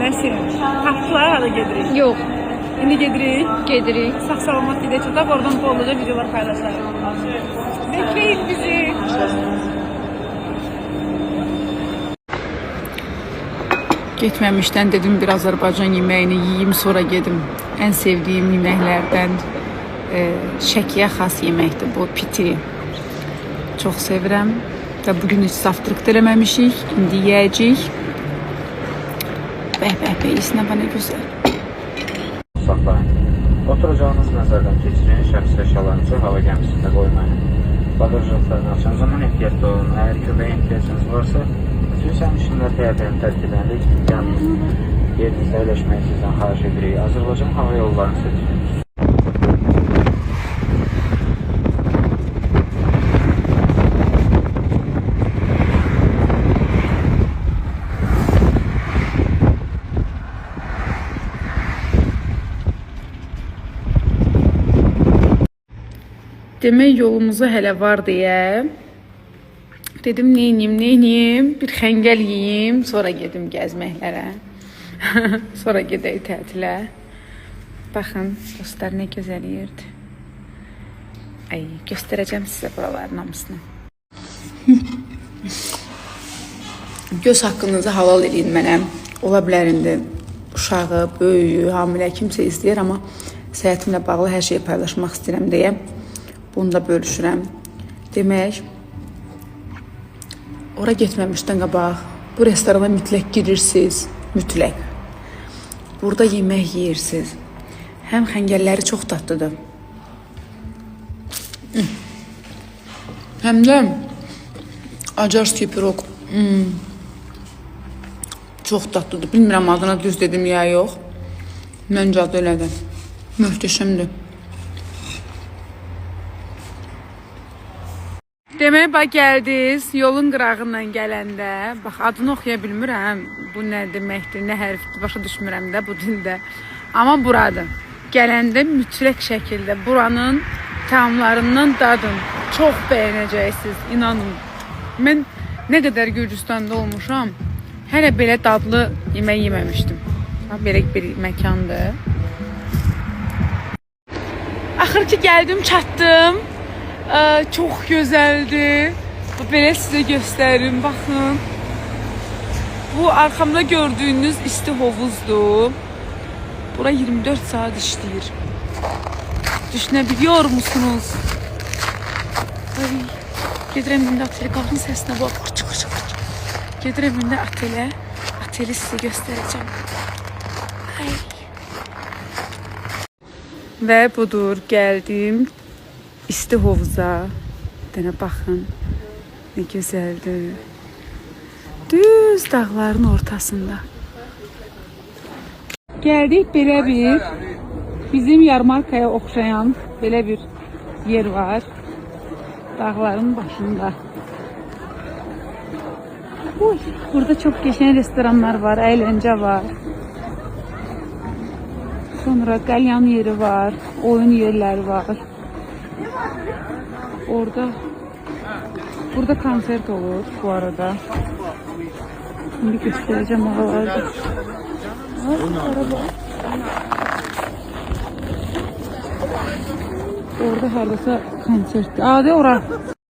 Nəsin? Tapdılar, hada gedirik. Yox, İndi gedirik. gedirik. Sağ-salamat gedək. Çataq oradan bolluca videolar paylaşarıq. Bekleyin bizi. Getməmişdən dedim bir Azərbaycan yeməyini yeyim, sonra gedim. Ən sevdiyim yeməklərdən Şəkiyə xas yeməkdir bu piti. Çox sevirəm və bugün heç zavtırıq da eləməmişik. İndi yeyəcəyik. Bəh, isinə bana gözəl. Saxlayın. Oturacağınız nəzərdən keçirin, şəxsi əşyalarınızı hava gəmisində qoymayın. Bagajlıqlarını açan zaman ehtiyatlı olun. Əgər köməyə ehtiyacınız varsa, bütün sərnişinlər həyətlərini tərk edəndə yalnız yerinizdə əyləşməyi sizdən xahiş edirik. Azərbaycan hava yollarını seçin. Demək yolumuza hələ var deyə dedim neynim, bir xəngəl yeyim, sonra gedim gəzməklərə. Sonra gedək tətilə. Baxın, dostlar nə gözəl yerdir. Ay, göstərəcəm sizə buraların hamısını. Göz haqqınızı halal edin mənə. Ola bilər indi uşağı, böyüyü, hamilə kimsə istəyir, amma səhhətimlə bağlı hər şeyi paylaşmaq istəyirəm deyə bunu da bölüşürəm. Demək, ora getməmişdən qabaq bu restorana mütləq girirsiniz, mütləq. Burada yemək yeyirsiniz. Həm xəngəlləri çox dadlıdır. Həm də acarski pirog. Çox dadlıdır. Bilmirəm adına düz dedim ya yox. Məncə adı elədir. Möhtəşəmdir. Demək, bax gəldiniz, yolun qırağından gələndə, bax adını oxuya bilmirəm, bu nə deməkdir, nə hərfdir, başa düşmürəm də bu dildə. Amma buradır. Gələndə mütləq şəkildə buranın təamlarından dadın. Çox bəyənəcəksiniz, inanın. Mən nə qədər Gürcüstanda olmuşam, hələ belə dadlı yemək yeməmişdim. Belə bir məkandır. Axır ki gəldim, çatdım. Çox gözəldir. Belə sizə göstərim, baxın. Bu arxamda gördüyünüz isti hovuzdur. Bura 24 saat işləyir. Düşünebiliyor musunuz? Ay, gedirəm indi ateli, qapının səsinə bax. Gedirəm indi ateli sizə göstərəcəm. Ay. Və budur, gəldim. İsti hovuza. Dənə baxın. Nə gözəldir. Düz dağların ortasında. Gəldik belə bir bizim yarmarkaya oxşayan belə bir yer var. Dağların başında. Burada çox qəşəng restoranlar var, əyləncə var. Sonra qəlyan yeri var, oyun yerləri var. Burada konsert olur bu arada. Şimdi göstereceğim oralarda. Araba. Orada hardasa konsert. Aa de ora.